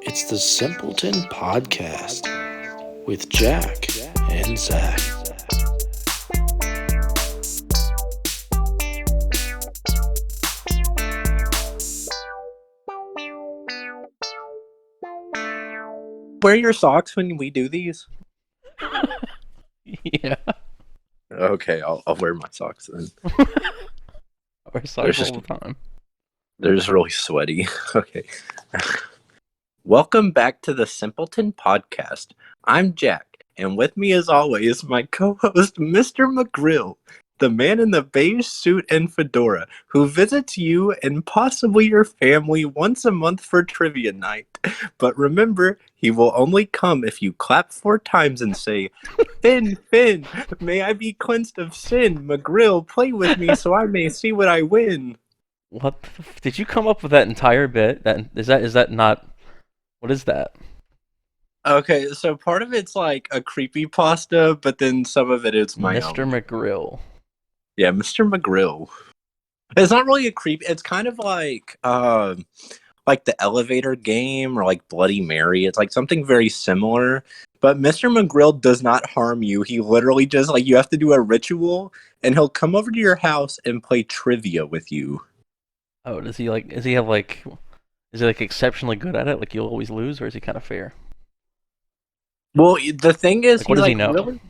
It's the Simpleton Podcast with Jack and Zach. Wear your socks when we do these? Yeah, Okay, I'll wear my socks then. I wear socks just- all the time. They're just really sweaty. Okay. Welcome back to the Simpleton Podcast. I'm Jack, and with me as always, my co-host, Mr. McGrill, the man in the beige suit and fedora, who visits you and possibly your family once a month for trivia night. But remember, he will only come if you clap 4 times and say, Finn, Finn, may I be cleansed of sin? McGrill, play with me so I may see what I win. What did you come up with that entire bit? Is that not? What is that? Okay, so part of it's like a creepypasta, but then some of it is my Mr. own. McGrill. Yeah, Mr. McGrill. It's not really a creep. It's kind of like the elevator game or like Bloody Mary. It's like something very similar. But Mr. McGrill does not harm you. He literally just like you have to do a ritual, and he'll come over to your house and play trivia with you. Oh, does he like? Is he exceptionally good at it? Like you'll always lose, or is he kind of fair? Well, the thing is, Like, what he's does he like know? really.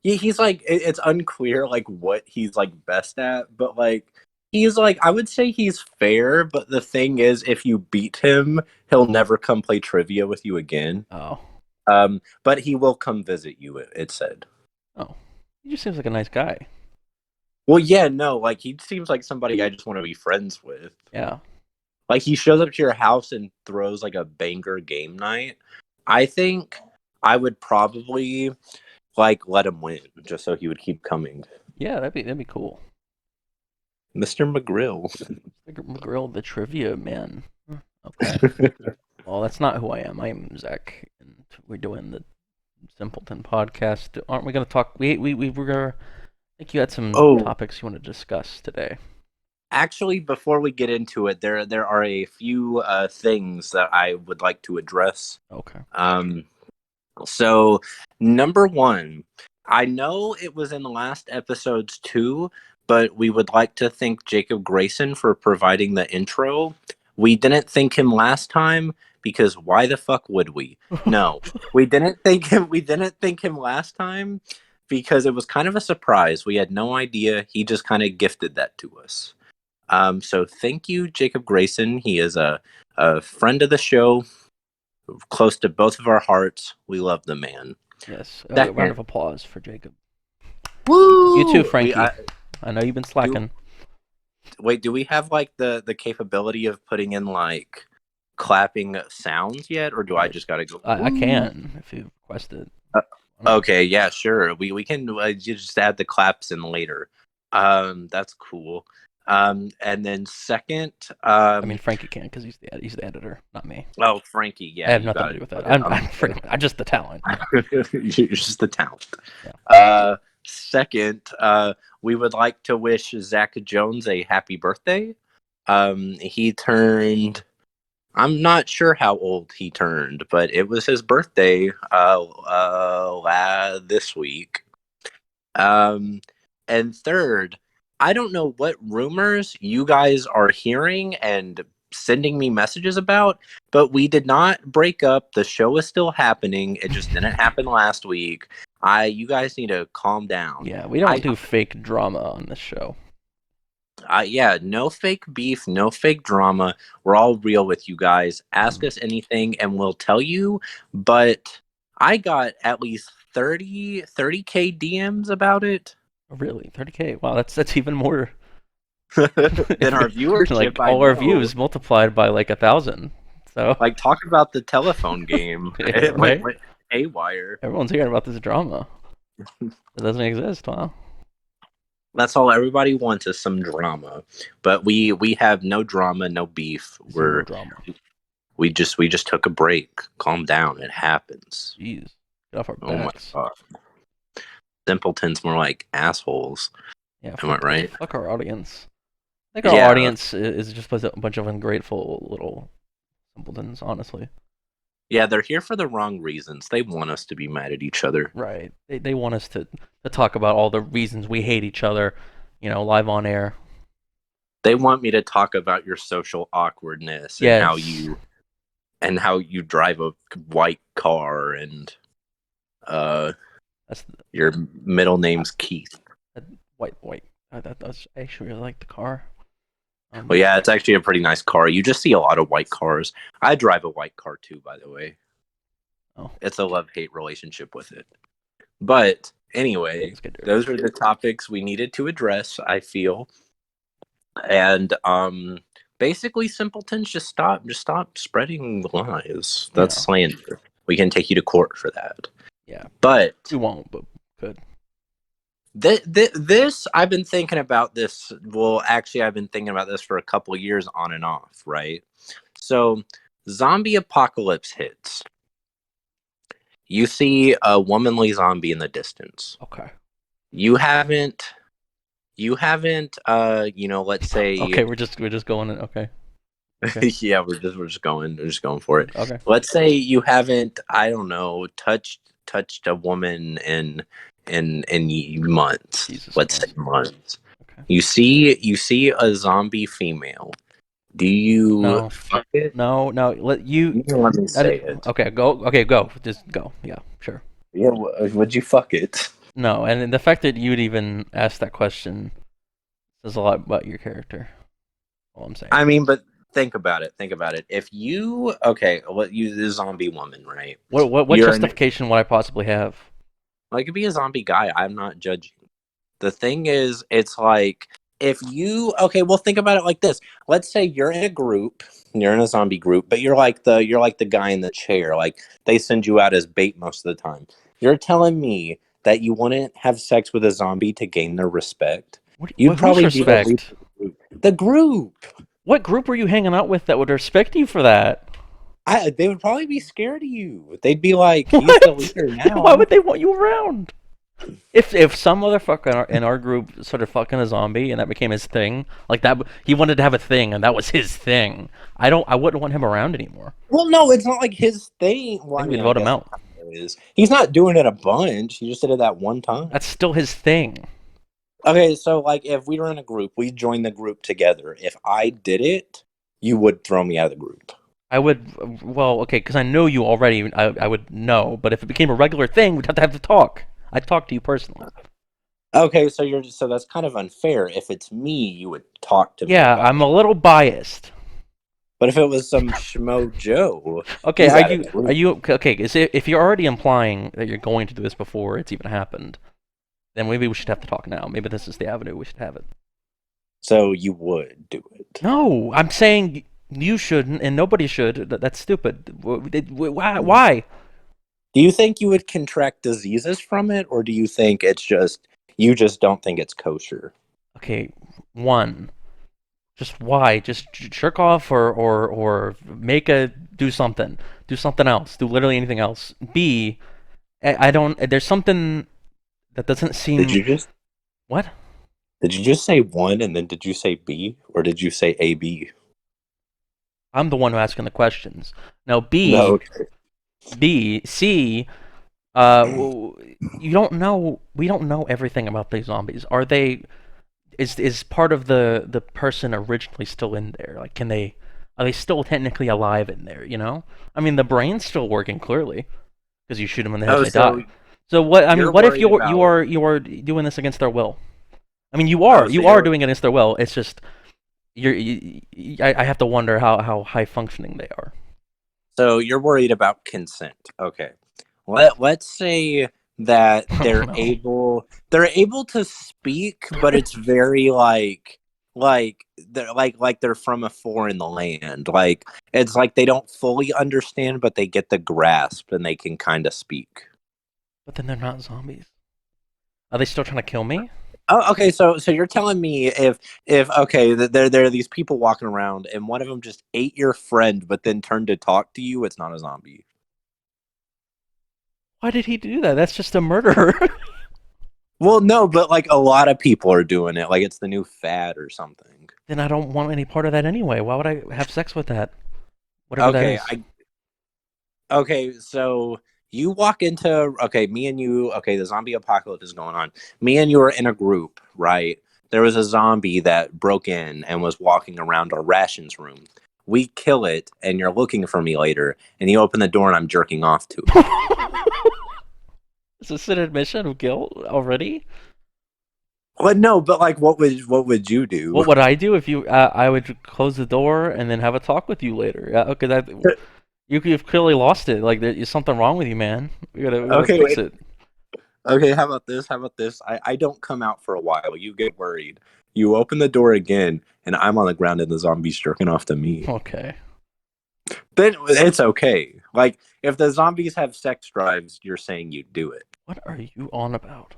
He's like it's unclear like what he's like best at, but like he's like I would say he's fair, but the thing is if you beat him, he'll never come play trivia with you again. Oh, But he will come visit you, it said. oh, he just seems like a nice guy. Well, yeah, no, like he seems like somebody I just want to be friends with. Yeah. Like he shows up to your house and throws like a banger game night. I think I would probably like let him win just so he would keep coming. Yeah, that'd be cool. Mr. McGrill. McGrill, the trivia man. Okay. Well, that's not who I am. I am Zach, and we're doing the Simpleton podcast. Aren't we going to talk? We were gonna. I think you had some topics you want to discuss today. Actually, before we get into it, there are a few things that I would like to address. Okay. So number one, I know it was in the last episodes too, but we would like to thank Jacob Grayson for providing the intro. We didn't thank him last time because why the fuck would we? No, we didn't thank him. We didn't thank him last time because it was kind of a surprise. We had no idea. He just kind of gifted that to us. So thank you, Jacob Grayson. He is a friend of the show, close to both of our hearts. We love the man. Yes. A round of applause for Jacob. Woo! You too, Frankie. I know you've been slacking. Do we have like the capability of putting in like clapping sounds yet, or do I just gotta go? I can if you request it. Okay, yeah, sure. We can just add the claps in later. That's cool. And then second, I mean Frankie can because he's the editor, not me. Oh, Frankie, yeah. I have nothing to do with that. I'm just the talent. You're just the talent. Yeah. Second, we would like to wish Zach Jones a happy birthday. He turned. I'm not sure how old he turned, but it was his birthday this week. And third, I don't know what rumors you guys are hearing and sending me messages about, but we did not break up. The show is still happening. It just didn't happen last week. You guys need to calm down. Yeah, we don't do fake drama on this show. Yeah, no fake beef, no fake drama. We're all real with you guys. Ask us anything and we'll tell you. But I got at least 30K DMs about it. Really? 30K? Wow, that's even more than our viewership. Like all our views multiplied by like 1,000. So like talk about the telephone game. Yeah, right? Went haywire. Everyone's hearing about this drama. It doesn't exist. Wow. That's all everybody wants is some drama. But we have no drama, no beef. Zero drama. We just took a break. Calm down. It happens. Jeez. Get off our backs. Oh my god. Simpletons more like assholes. Yeah. Am I right? Fuck our audience. I think our audience is just a bunch of ungrateful little simpletons, honestly. Yeah, they're here for the wrong reasons. They want us to be mad at each other. Right. They want us to talk about all the reasons we hate each other, live on air. They want me to talk about your social awkwardness and Yes. how you drive a white car and That's your middle name's Keith. white. I actually really like the car. Well, yeah, it's actually a pretty nice car. You just see a lot of white cars. I drive a white car too, by the way. Oh. It's a love-hate relationship with it. But anyway, those are the topics we needed to address, I feel. And basically, simpletons, just stop spreading lies. That's slander. We can take you to court for that. Yeah, but we won't. But good. This I've been thinking about this. Well, actually, I've been thinking about this for a couple of years, on and off. Right. So, zombie apocalypse hits. You see a womanly zombie in the distance. Okay. You haven't. Let's say. Okay, we're just going. Okay. Yeah, we're just going for it. Okay. Let's say you haven't, I don't know, touched a woman in months. Let's say months. Okay. You see a zombie female. Do you fuck it? No. Let me say it. Okay, go. Okay, go. Just go. Yeah, sure. Yeah, would you fuck it? No, and the fact that you'd even ask that question says a lot about your character. All I'm saying. I mean, but think about it. If you the zombie woman, right? What justification would I possibly have? Well, I could be a zombie guy. I'm not judging. The thing is, it's like if you think about it like this. Let's say you're in a group, you're in a zombie group, but you're like the guy in the chair. Like they send you out as bait most of the time. You're telling me that you wouldn't have sex with a zombie to gain their respect? You'd probably respect the group. What group were you hanging out with that would respect you for that? They would probably be scared of you. They'd be like, he's the leader now. Why would they want you around? If some motherfucker in our group started fucking a zombie and that became his thing, like that, he wanted to have a thing and that was his thing. I wouldn't want him around anymore. Well, no, it's not like his thing. Well, we'd vote him out. He's not doing it a bunch. He just did it that one time. That's still his thing. Okay, so like if we were in a group, we joined the group together. If I did it, you would throw me out of the group. I would, well, okay, because I know you already, I would know, but if it became a regular thing, we'd have to talk. I'd talk to you personally. Okay, so that's kind of unfair. If it's me, you would talk to me. Yeah, I'm a little biased. But if it was some schmo Joe... Okay, are you, okay, if you're already implying that you're going to do this before it's even happened, then maybe we should have to talk now. Maybe this is the avenue we should have it. So you would do it? No, I'm saying you shouldn't, and nobody should. That's stupid. Why? Do you think you would contract diseases from it, or do you think it's just you just don't think it's kosher? Okay, one, just why? Just jerk off or do something else. Do literally anything else. B, I don't. There's something that doesn't seem. Did you just what? Did you just say one and then did you say B, or did you say AB? I'm the one who asking the questions. Now B. No, okay. B, C, you don't know. We don't know everything about these zombies. Are they? Is part of the person originally still in there? Like, are they still technically alive in there? You know, I mean, the brain's still working clearly because you shoot them in the head and they die. So what? I mean, what if you are doing this against their will? I mean, you are doing it against their will. It's just I have to wonder how high functioning they are. So you're worried about consent. Okay. Let's say that they're able to speak, but it's very like they're from a foreign land. Like it's like they don't fully understand, but they get the grasp and they can kind of speak. But then they're not zombies. Are they still trying to kill me? Oh, okay. So you're telling me if there are these people walking around and one of them just ate your friend, but then turned to talk to you, it's not a zombie. Why did he do that? That's just a murderer. Well, no, but like a lot of people are doing it. Like it's the new fad or something. Then I don't want any part of that anyway. Why would I have sex with that? Whatever that is. Okay, so you walk into me and you. Okay, the zombie apocalypse is going on. Me and you are in a group, right? There was a zombie that broke in and was walking around our rations room. We kill it, and you're looking for me later, and you open the door, and I'm jerking off to it. Is this an admission of guilt already? Well, no, but like, what would you do? What would I do if you? I would close the door and then have a talk with you later. Yeah, okay, you've clearly lost it. Like there's something wrong with you, man. We gotta Okay, fix wait. it. Okay, how about this? How about this? I don't come out for a while. You get worried. You open the door again, and I'm on the ground, and the zombie's jerking off to me. Okay. Then it's okay. Like, if the zombies have sex drives, you're saying you'd do it. What are you on about?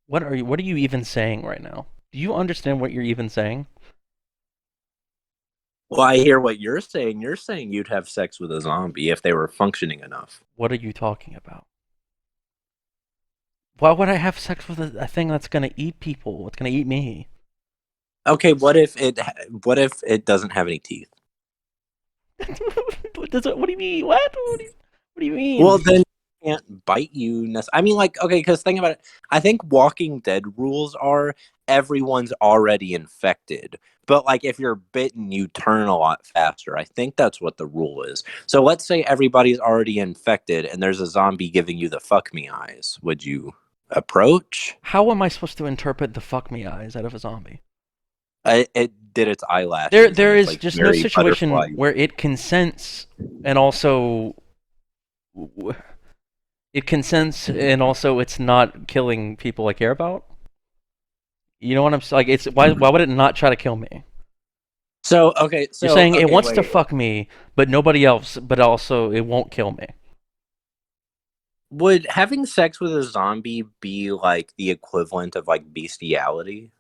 What are you even saying right now? Do you understand what you're even saying? Well, I hear what you're saying. You're saying you'd have sex with a zombie if they were functioning enough. What are you talking about? Why would I have sex with a thing that's gonna eat people? It's gonna eat me. Okay, what if it doesn't have any teeth? What do you mean? What do you mean? Well, then it can't bite you. I mean, like, okay, because think about it. I think Walking Dead rules are everyone's already infected. But, like, if you're bitten, you turn a lot faster. I think that's what the rule is. So let's say everybody's already infected and there's a zombie giving you the fuck me eyes. Would you approach? How am I supposed to interpret the fuck me eyes out of a zombie? It did its eyelashes. There is like just no situation butterfly. where it consents and also it's not killing people I care about. You know what I'm saying? Like, it's why would it not try to kill me? So You're saying it wants to wait. fuck me, but nobody else, but also it won't kill me. Would having sex with a zombie be like the equivalent of like bestiality?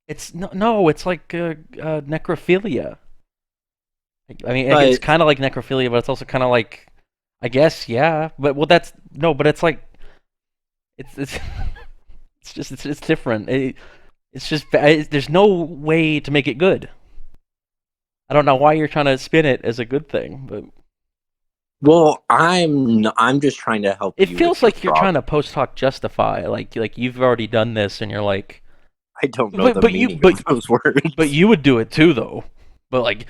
It's no, it's like necrophilia. I mean, But it's kind of like necrophilia, but it's also kind of like, I guess, yeah. But but it's like, it's it's different. It's just there's no way to make it good. I don't know why you're trying to spin it as a good thing, but well, I'm just trying to help it you. feels with like your you're trying to problem. post hoc justify, like you've already done this, and you're like, I don't know the meaning of those words. but you would do it too, though. But like,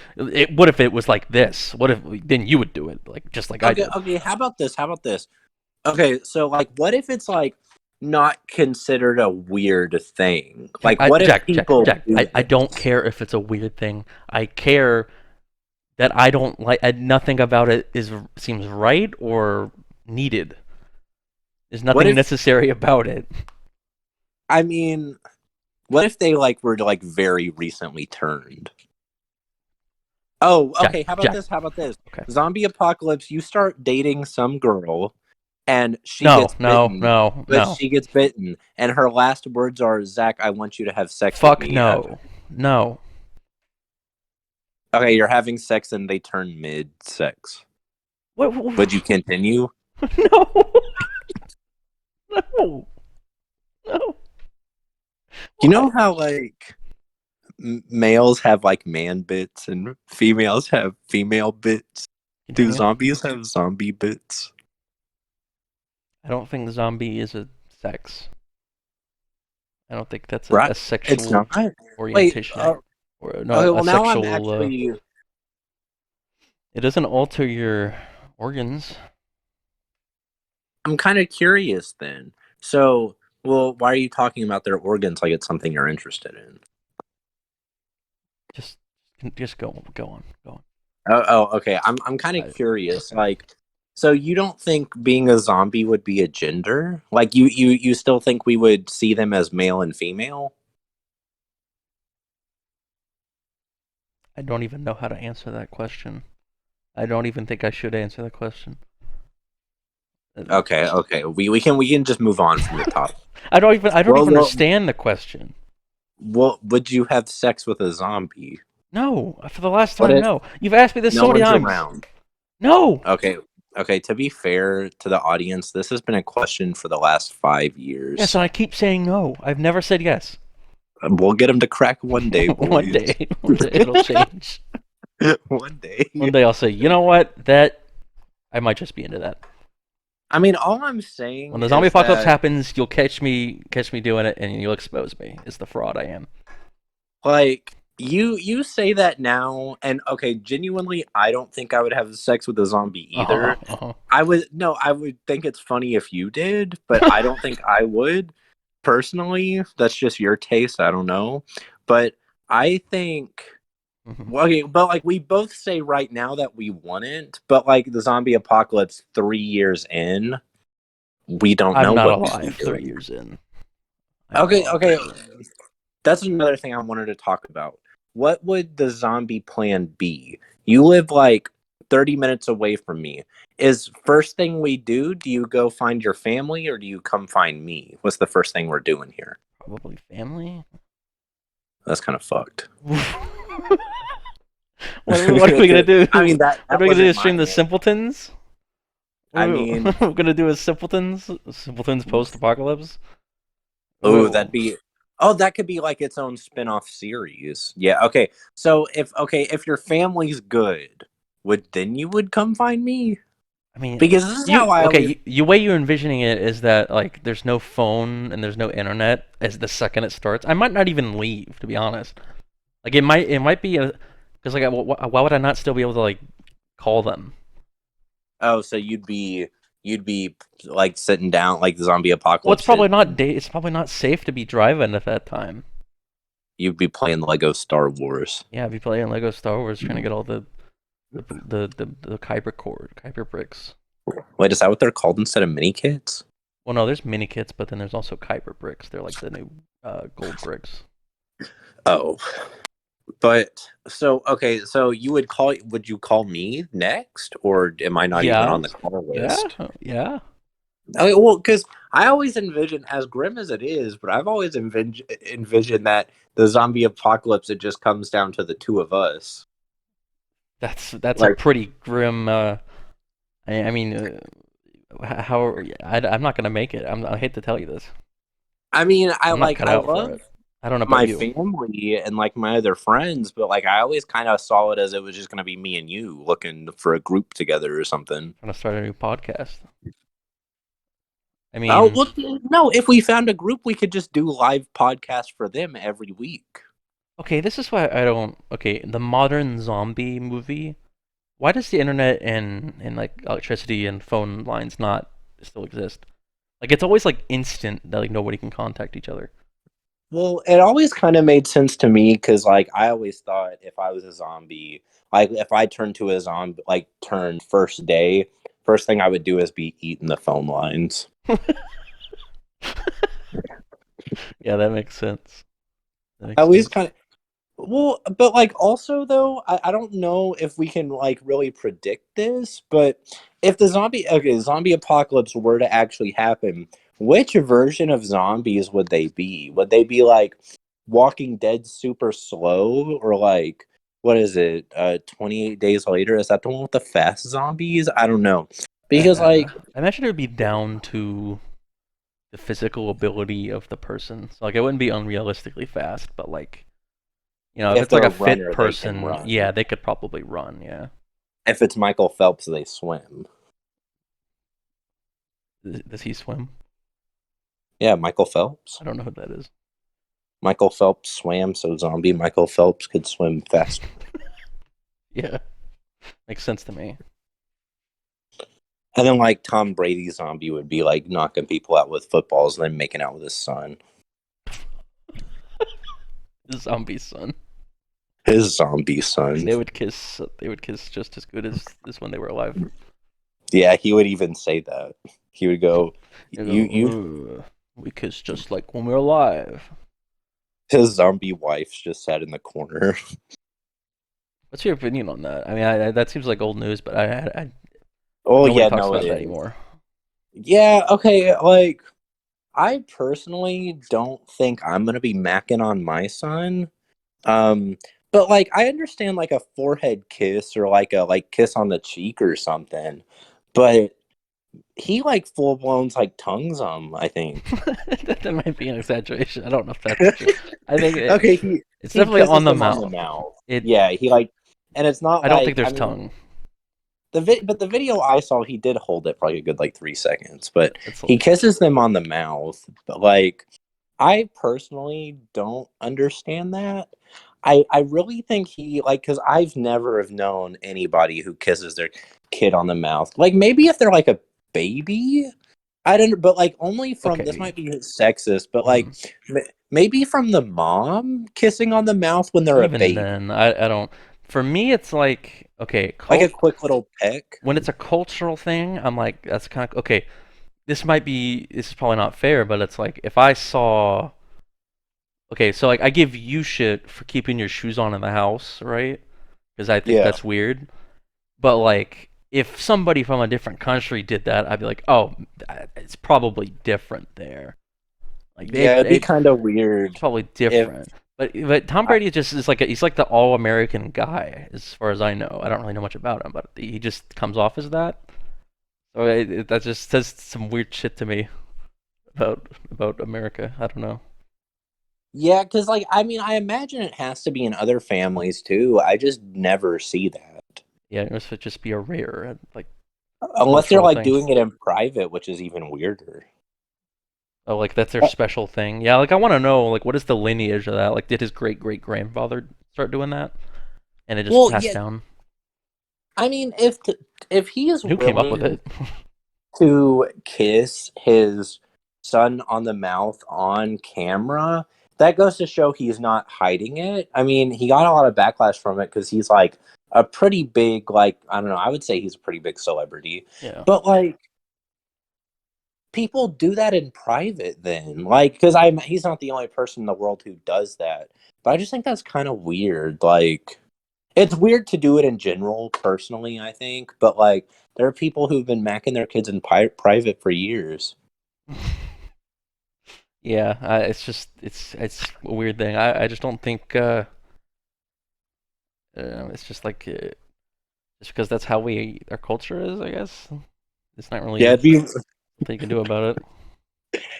what if it was like this? What if then you would do it, like just like I did? Okay, how about this? Okay, so like, what if it's like not considered a weird thing? Like, what if people Jack, do I this? don't care if it's a weird thing. I care that I don't like. Nothing about it seems right or needed. There's What nothing if necessary about it. I mean, what if they like were like very recently turned? Oh, okay. How about Jack. this? How about this? Okay. Zombie apocalypse. You start dating some girl, and she No, gets bitten. no. She gets bitten, and her last words are, "Zach, I want you to have sex with Fuck me." no. Okay, you're having sex, and they turn mid-sex. What? Would you continue? No. No. No. You know how like males have like man bits and females have female bits? Do zombies have zombie bits? I don't think zombie is a sex. I don't think that's Right. a sexual It's not. orientation. Wait, or no, okay, well a now I'm sexual. actually. It doesn't alter your organs. I'm kind of curious then. So, well, why are you talking about their organs like it's something you're interested in? Just go on. Okay. I'm kind of curious. Okay. Like, so you don't think being a zombie would be a gender? Like, you still think we would see them as male and female? I don't even know how to answer that question. I don't even think I should answer that question. Okay. We can just move on from the topic. I don't even understand the question. Well, would you have sex with a zombie? No, for the last time, no. You've asked me this so many times. Around. No. Okay. To be fair to the audience, this has been a question for the last 5 years. Yes, and I keep saying no. I've never said yes. We'll get them to crack one day, boys. One day it'll change. One day. One day I'll say, you know what? That I might just be into that. I mean, all I'm saying When the zombie is apocalypse that, happens, you'll catch me doing it, and you'll expose me. It's the fraud I am. like, you say that now, and okay, genuinely, I don't think I would have sex with a zombie either. I would think it's funny if you did, but I don't think I would. Personally, that's just your taste. I don't know, but I think. Well, okay, but like we both say right now that we wouldn't, but like the zombie apocalypse 3 years in, we don't I'm know not what we'd be alive 3 doing. years in. Okay. That's another thing I wanted to talk about. What would the zombie plan be? You live like 30 minutes away from me. Is first thing we do you go find your family or do you come find me? What's the first thing we're doing here? Probably family. That's kind of fucked. What are we gonna do? I mean, that what are we gonna do? wasn't Stream the mine. Simpletons? I mean, What we're gonna do is Simpletons post-apocalypse. oh, that could be like its own spin-off series. Yeah, okay. So if your family's good, you would come find me? I mean, Because this is how I always... the way you're envisioning it is that like there's no phone and there's no internet as the second it starts. I might not even leave, to be honest. Like it might be because like why would I not still be able to like call them? Oh, so you'd be like sitting down like the zombie apocalypse. Well, it's probably not safe to be driving at that time. You'd be playing Lego Star Wars. Yeah, I'd be playing Lego Star Wars, trying to get all the Kyber bricks. Wait, is that what they're called instead of mini kits? Well, no, there's mini kits, but then there's also Kyber bricks. They're like the new gold bricks. Oh, but so okay, so would you call me next, or am I not even on the call list? Yeah. Okay, well, because I always envision, as grim as it is, but I've always envisioned that the zombie apocalypse, it just comes down to the two of us. That's Like, a pretty grim. I mean, I'm not gonna make it. I hate to tell you this. I mean, I I'm not cut out love for it. I don't know about my you. family and like my other friends, but like I always kind of saw it as it was just gonna be me and you looking for a group together or something. I'm gonna start a new podcast. I mean, oh well, no, if we found a group, we could just do live podcasts for them every week. okay, this is why I don't. Okay, the modern zombie movie. Why does the internet and like electricity and phone lines not still exist? Like it's always like instant that like nobody can contact each other. Well, it always kind of made sense to me because, like, I always thought if I was a zombie, like, if I turned to a zombie, like, turned first day, first thing I would do is be eating the phone lines. Yeah, that makes sense. At least kind of. Well, but, like, also, though, I don't know if we can, like, really predict this, but if the zombie apocalypse were to actually happen, which version of zombies would they be? Would they be, like, Walking Dead super slow, or, like, what is it, 28 Days Later? Is that the one with the fast zombies? I don't know. Because, like... I imagine it would be down to the physical ability of the person. So, like, it wouldn't be unrealistically fast, but, like... You know, if it's like a fit person, yeah, they could probably run, yeah. If it's Michael Phelps, they swim. Does he swim? Yeah, Michael Phelps. I don't know who that is. Michael Phelps swam, so zombie Michael Phelps could swim faster. Yeah, makes sense to me. And then, like, Tom Brady's zombie would be, like, knocking people out with footballs and then making out with his son. His zombie son. His zombie son. They would kiss just as good as when they were alive. Yeah, he would even say that. He would go, we kiss just like when we were alive. His zombie wife just sat in the corner. What's your opinion on that? I mean, that seems like old news, but nobody talks about that anymore. Yeah, okay, like, I personally don't think I'm gonna be macking on my son. But like I understand like a forehead kiss or like a kiss on the cheek or something. But he like full blown like tongues him, I think. That might be an exaggeration. I don't know if that's true. I think it's definitely on the mouth. Yeah, he like, and it's not. I don't think there's tongue. but the video I saw, he did hold it for like a good like 3 seconds, but It's he kisses them on the mouth. But like, I personally don't understand that. I really think he like because I've never have known anybody who kisses their kid on the mouth. Like maybe if they're like a baby, I don't. But like only from this okay. might be sexist, but Mhm. like maybe from the mom kissing on the mouth when they're a Even baby, then, I don't. For me, it's like okay, like a quick little peck. when it's a cultural thing, I'm like that's kind of okay. This is probably not fair, but it's like if I saw okay, so like I give you shit for keeping your shoes on in the house, right? Because I think Yeah, that's weird. But like if somebody from a different country did that, I'd be like, oh, it's probably different there. Like yeah, it'd be it's kind of weird probably if. different. But Tom Brady just is like he's like the all American guy as far as I know. I don't really know much about him, but he just comes off as that. So that just says some weird shit to me about America. I don't know. Yeah, because like I mean, I imagine it has to be in other families too. I just never see that Yeah, it must just be a rare like unless they're cultural like thing. doing it in private, which is even weirder. Oh, like that's their special thing. Yeah, like I want to know like what is the lineage of that? Like did his great great grandfather start doing that, and it just Well, passed yeah, down? I mean, if he is Who came up with willing it? to kiss his son on the mouth on camera, that goes to show he's not hiding it. I mean, he got a lot of backlash from it because he's like a pretty big, like, I don't know, I would say he's a pretty big celebrity. Yeah. But like people do that in private then. Like, because I'm he's not the only person in the world who does that. But I just think that's kind of weird. Like it's weird to do it in general, personally, I think, but like there are people who've been macking their kids in private for years. Yeah, it's just it's a weird thing. I just don't think it's just like just because that's how we our culture is. I guess it's not Yeah, really something you can do about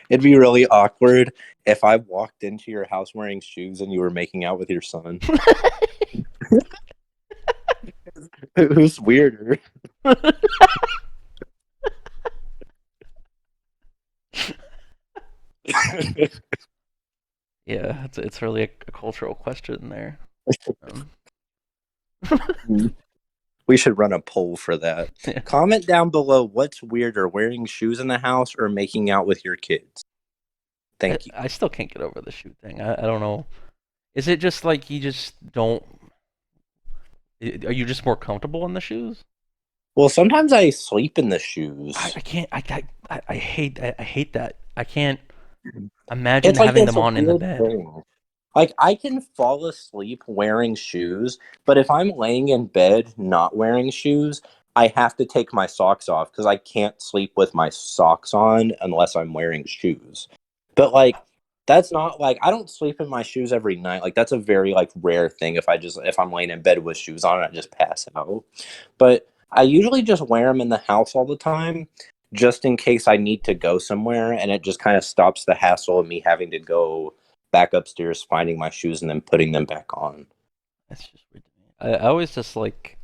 it'd be really awkward if I walked into your house wearing shoes and you were making out with your son. Who's weirder? it. Yeah, it's really a cultural question there. Um, We should run a poll for that. yeah, Comment down below what's weirder, wearing shoes in the house or making out with your kids. Thank you. I still can't get over the shoe thing. I don't know. Is it just like you just don't? Are you just more comfortable in the shoes? Well, sometimes I sleep in the I shoes. can't. I hate I hate that. I can't imagine It's like having it's them a on in the weird bed. thing. Like I can fall asleep wearing shoes, but if I'm laying in bed not wearing shoes, I have to take my socks off because I can't sleep with my socks on unless I'm wearing shoes. But like that's not like I don't sleep in my shoes every night. Like that's a very like rare thing if I'm laying in bed with shoes on, I just pass out. But I usually just wear them in the house all the time just in case I need to go somewhere and it just kind of stops the hassle of me having to go back upstairs, finding my shoes, and then putting them back on. That's just weird to me. I always just like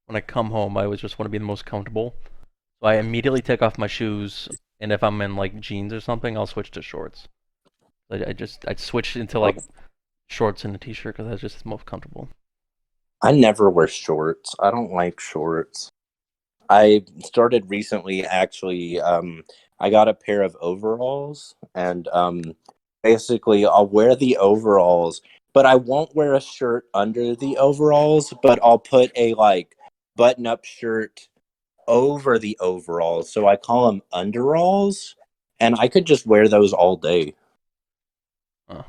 when I come home, I always just want to be the most comfortable. So I immediately take off my shoes, and if I'm in like jeans or something, I'll switch to shorts. I switch into like shorts and a t-shirt because that's just most comfortable. I never wear shorts. I don't like shorts. I started recently, actually. I got a pair of overalls, and basically, I'll wear the overalls, but I won't wear a shirt under the overalls, but I'll put a like button up shirt over the overalls. So I call them underalls, and I could just wear those all day. Oh,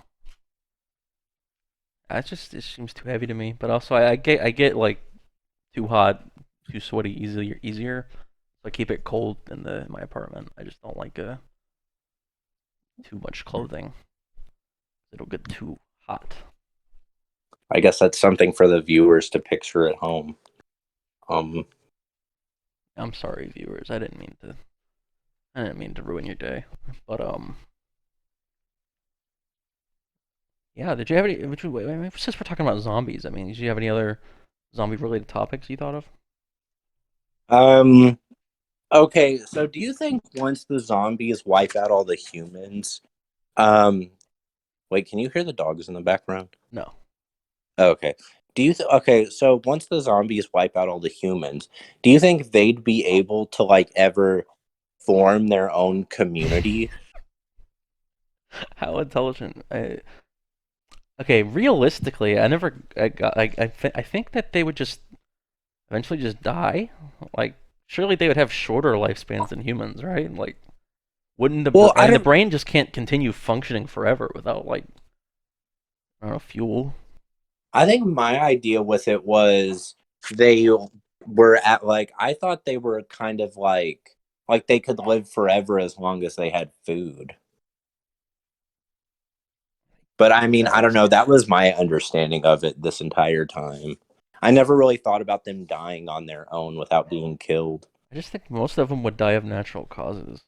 that just it seems too heavy to me. But also, I get like too hot, too sweaty easier. So I keep it cold in the in my apartment. I just don't like too much clothing. It'll get too hot. I guess that's something for the viewers to picture at home. Um, I'm sorry, viewers. I didn't mean to ruin your day. But yeah. Did you have any? Since we're talking about zombies, I mean, did you have any other zombie-related topics you thought of? Um. Okay. So, do you think once the zombies wipe out all the humans, um, wait, can you hear the dogs in the background? No. Okay. Okay, so once the zombies wipe out all the humans, do you think they'd be able to like ever form their own community? How intelligent? Okay, realistically, I never. I think that they would just eventually just die. Like, surely they would have shorter lifespans than humans, right? Like, wouldn't Well, I the don't. brain just can't continue functioning forever without like I don't know fuel. I think my idea with it was they were at like I thought they were kind of like they could live forever as long as they had food. But I mean, I don't Guess. know. That was my understanding of it this entire time. I never really thought about them dying on their own without being killed. I just think most of them would die of natural causes.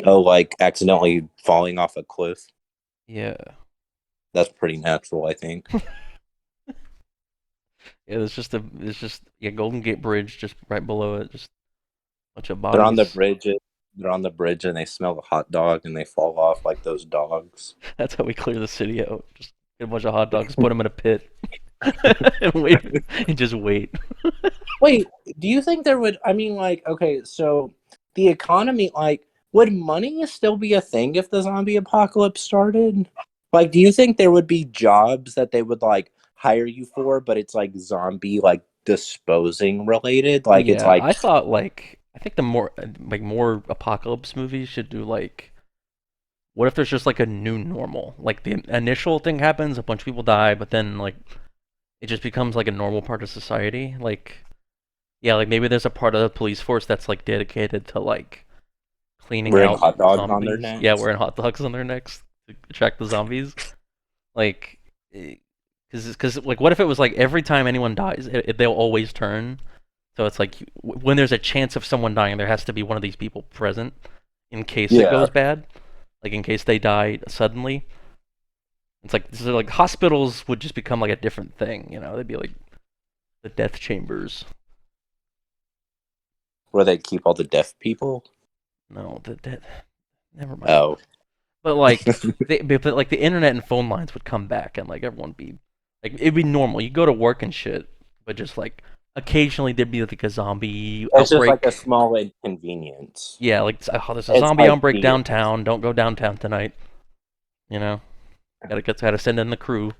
Oh, like accidentally falling off a cliff. Yeah. That's pretty natural, I think. Yeah, it's just Golden Gate Bridge just right below it, just a bunch of They're on the bodies. bridge. They're on the bridge and they smell a hot dog and they fall off like those dogs. That's how we clear the city out. Just get a bunch of hot dogs, put them in a pit, and wait, and just wait. Wait, do you think there would? I mean, like, okay, so the economy, like, would money still be a thing if the zombie apocalypse started? Like, do you think there would be jobs that they would like hire you for, but it's like zombie like disposing related? Like, it's Yeah, like I thought like I think the more apocalypse movies should do like what if there's just like a new normal? Like the initial thing happens, a bunch of people die, but then like it just becomes like a normal part of society. Like yeah, like maybe there's a part of the police force that's like dedicated to like cleaning wearing out hot dogs on their zombies. Yeah, necks. wearing hot dogs on their necks to attract the zombies. Like, because like, what if it was like every time anyone dies, they'll always turn. So it's like when there's a chance of someone dying, there has to be one of these people present in case it Yeah. goes bad. Like in case they die suddenly. It's like so like hospitals would just become like a different thing. You know, they'd be like the death chambers. Where they keep all the deaf people. No, the death. Never mind. Oh. But like, but like the internet and phone lines would come back, and like everyone be like it'd be normal. You go to work and shit, but just like occasionally there'd be like a zombie It's just like a outbreak. small inconvenience. Yeah, like oh, there's a It's zombie like outbreak the downtown. Don't go downtown tonight. You know, gotta send in the crew,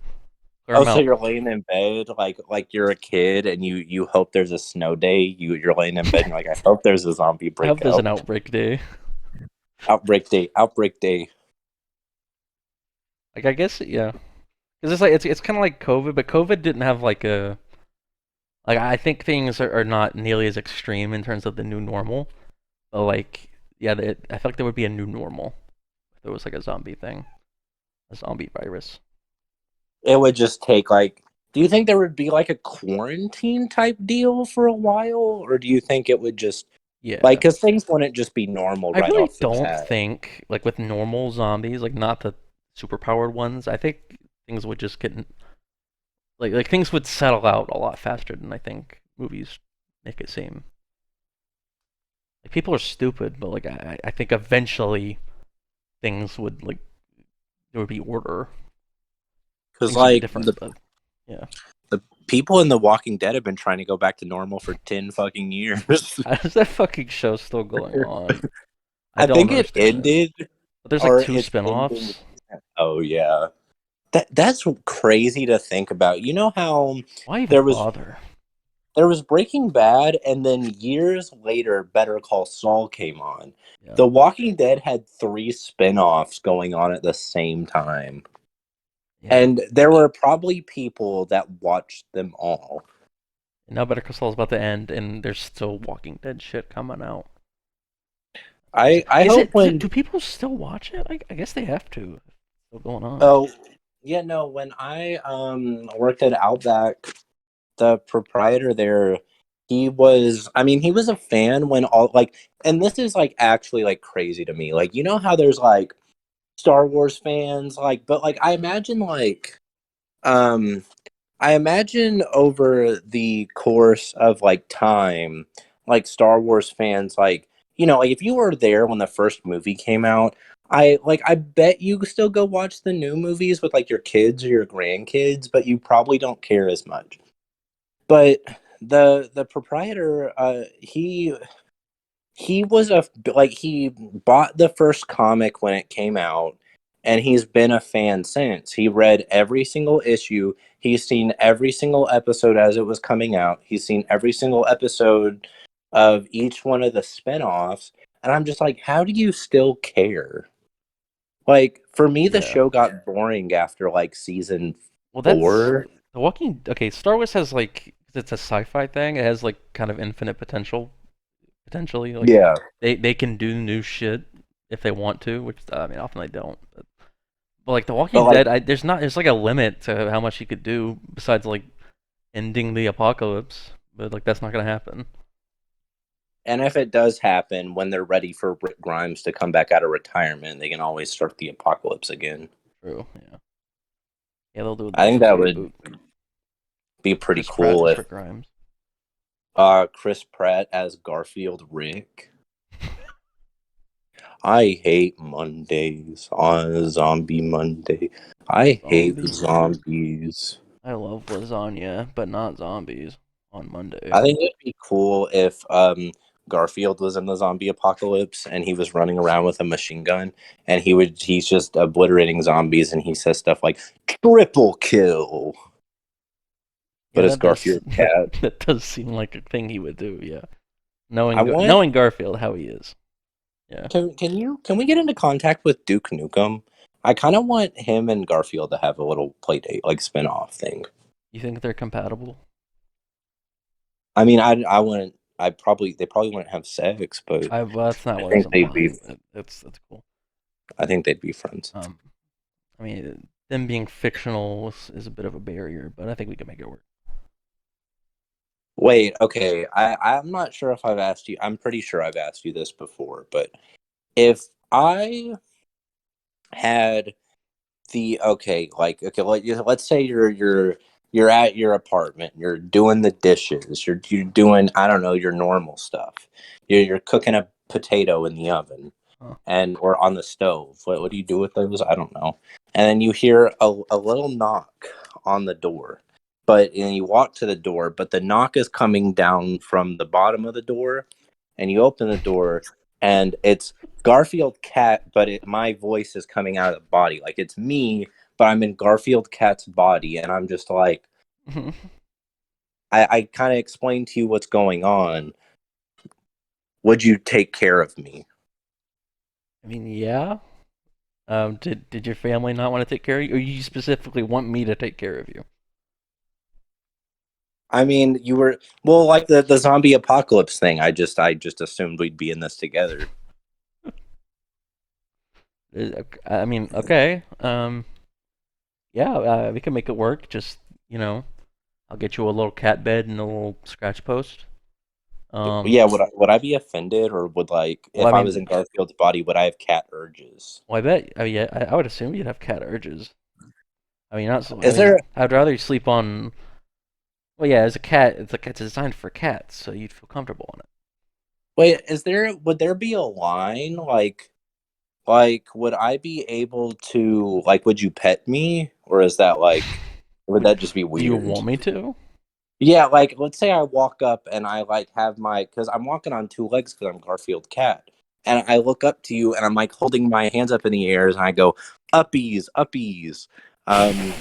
clear Oh, them so out. you're laying in bed like you're a kid and you hope there's a snow day. You're laying in bed and you're like, I hope there's a zombie I hope there's an breakout. outbreak day. Outbreak day. Outbreak day. Like I guess yeah, because it's like it's kind of like COVID, but COVID didn't have like a like I think things are not nearly as extreme in terms of the new normal. But like, yeah, I feel like there would be a new normal if there was like a zombie thing, a zombie virus. It would just take like. Do you think there would be like a quarantine type deal for a while, or do you think it would just like Yeah, because things wouldn't just be normal I right really off the don't bat? think like with normal zombies, like not the superpowered ones. I think things would just get like things would settle out a lot faster than I think movies make it seem. Like people are stupid, but like I think eventually things would like there would be order. Because Things would be like different, but yeah. the people in The Walking Dead have been trying to go back to normal for 10 fucking years. How is that fucking show still going on? I I don't think it understand it. ended But there's like or two it's ending. spin-offs. Oh yeah, that's crazy to think about. You know how Why even there was bother? there was Breaking Bad, and then years later, Better Call Saul came on. Yeah. The Walking Dead had three spin-offs going on at the same time, Yeah. and there were probably people that watched them all. And now Better Call Saul is about to end, and there's still Walking Dead shit coming out. I Is hope it? when Do people still watch it? I guess they have to. It's still going on. oh yeah no when I worked at Outback, the proprietor there, he was a fan when all like, and this is like actually like crazy to me. Like, you know how there's like Star Wars fans, like, but like I imagine um I imagine over the course of like time, like Star Wars fans, like like if you were there when the first movie came out, I bet you still go watch the new movies with like your kids or your grandkids, but you probably don't care as much. But the proprietor, he was he bought the first comic when it came out, and he's been a fan since. He read every single issue. He's seen every single episode as it was coming out. He's seen every single episode of each one of the spin-offs, and I'm just like, how do you still care? Like, for me, the Yeah. show got boring after like season Well, that's 4. The Walking. Okay, Star Wars has like it's a sci-fi thing. It has like kind of infinite potential. Potentially, like Yeah. they can do new shit if they want to, which I mean often they don't. But like The But Walking like, Dead, there's like a limit to how much you could do besides like ending the apocalypse. But like that's not gonna happen. and if it does happen when they're ready for Rick Grimes to come back out of retirement, they can always start the apocalypse again. True. Yeah. Yeah, they'll do a I think decent that would reboot. be pretty Chris Pratt cool as if Rick Grimes. Chris Pratt as Garfield Rick. I hate Mondays on Zombie Monday. I hate Zombies. zombies. I love lasagna, but not zombies on Monday. I think it'd be cool if Garfield was in the zombie apocalypse and he was running around with a machine gun and he's just obliterating zombies and he says stuff like triple kill. Yeah, But it's Garfield Cat. that does seem like a thing he would do. Yeah, I want knowing Garfield how he is. Yeah. can we get into contact with Duke Nukem? I kind of want him and Garfield to have a little play date, like spin-off thing. You think they're compatible? I mean, I wouldn't. They probably wouldn't have sex, but Well, that's not I what I was think they'd be. implying. But that's cool. I think they'd be friends. I mean, them being fictional is a bit of a barrier, but I think we can make it work. Wait, okay. I'm not sure if I've asked you. I'm pretty sure I've asked you this before, but if I had let's say you're at your apartment, you're doing the dishes, you're doing, I don't know, your normal stuff. You're cooking a potato in the oven Huh. and or on the stove. What do you do with those? I don't know. And then you hear a little knock on the door. And you walk to the door, but the knock is coming down from the bottom of the door, and you open the door, and it's Garfield Cat, but my voice is coming out of the body. Like it's me, but I'm in Garfield Cat's body, and I'm just like, I kind of explained to you what's going on. Would you take care of me? I mean, yeah. Did your family not want to take care of you, or you specifically want me to take care of you? I mean, you were like the zombie apocalypse thing. I just assumed we'd be in this together. I mean, okay. Yeah, we can make it work. Just I'll get you a little cat bed and a little scratch post. Yeah, would I be offended, or would Well, if I I was in mean, Garfield's body, would I have cat urges? well, I bet. Oh, yeah, I would assume you'd have cat urges. I mean, not so. I Is mean, there I'd rather you sleep on. Well, yeah, as a cat, it's designed for cats, so you'd feel comfortable on it. would there be a line would I be able to would you pet me, or is that would that just be Do you weird? want me to? Yeah, let's say I walk up and I have because I'm walking on two legs because I'm Garfield Cat, and I look up to you and I'm holding my hands up in the air and I go uppies, uppies. I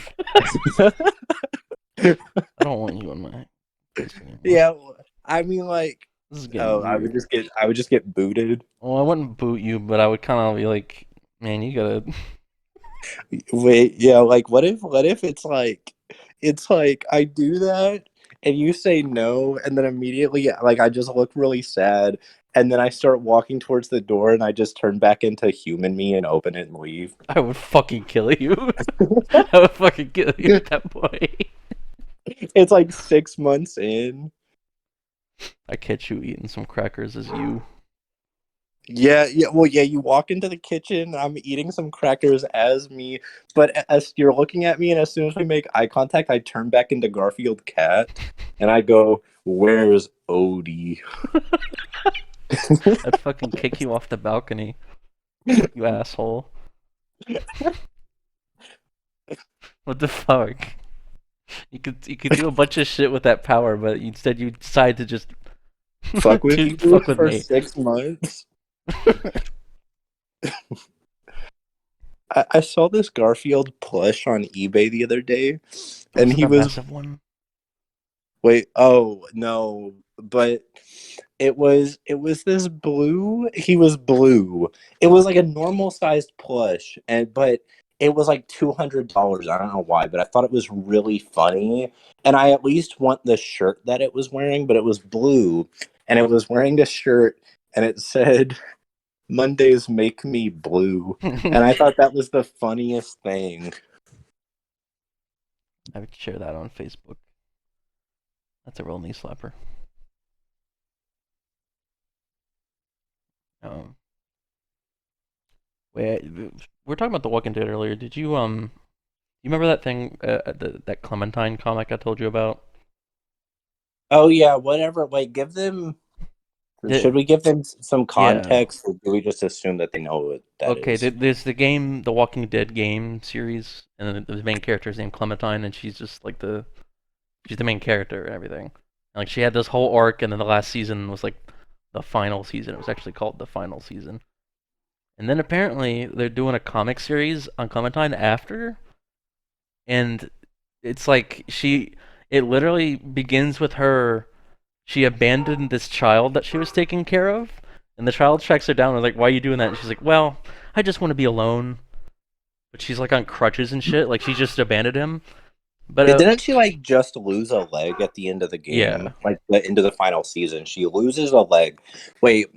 don't want you on my face anymore. Yeah, I mean This is getting weird. I would just get booted. Well, I wouldn't boot you, but I would kind of be like, man, you gotta. Wait, yeah, what if it's I do that and you say no, and then immediately I just look really sad, and then I start walking towards the door and I just turn back into human me and open it and leave. I would fucking kill you. I would fucking kill you at that point. It's 6 months in. I catch you eating some crackers as you. Yeah, yeah. Well, yeah. You walk into the kitchen. I'm eating some crackers as me, but as you're looking at me, and as soon as we make eye contact, I turn back into Garfield Cat, and I go, "Where's Odie?" I'd fucking kick you off the balcony, you asshole. What the fuck? You could do a bunch of shit with that power, but instead you decide to just Fuck with you fuck with for me. 6 months. I saw this Garfield plush on eBay the other day, Was and it he the was massive one? wait. Oh no, but it was this blue. He was blue. It was like a normal sized plush, but it was like $200. I don't know why, but I thought it was really funny, and I at least want the shirt that it was wearing, but it was blue, and it was wearing a shirt, and it said Mondays make me blue. And I thought that was the funniest thing. I would share that on Facebook. That's a real knee slapper. Um, wait, we were talking about The Walking Dead earlier. Did you remember that thing, that Clementine comic I told you about? Oh yeah, whatever. Like, give them. Should The, we give them some yeah. context, or do we just assume that they know what that Okay, is? there's the game, the Walking Dead game series, and the main character is named Clementine, and she's just like she's the main character and everything. And, like she had this whole arc, and then the last season was like the final season. It was actually called the final season. And then apparently they're doing a comic series on Clementine after, and it's like it literally begins with her. She abandoned this child that she was taking care of, and the child tracks her down and is like, "Why are you doing that?" And she's like, "Well, I just want to be alone." But she's like on crutches and shit. Like she just abandoned him. But Yeah, didn't she like just lose a leg at the end of the yeah, game? Like the end of the final season, she loses a leg. Wait,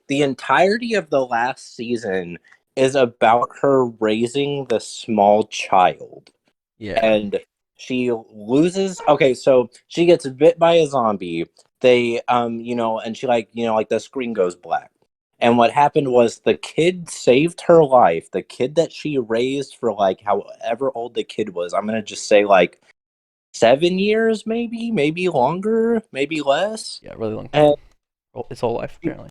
the entirety of the last season is about her raising the small child. yeah, And she loses. Okay, so she gets bit by a zombie. They and she like the screen goes black. And what happened was the kid saved her life. The kid that she raised for like however old the kid was. I'm gonna just say like 7 years, maybe longer, maybe less. yeah, really long And time. His whole life apparently.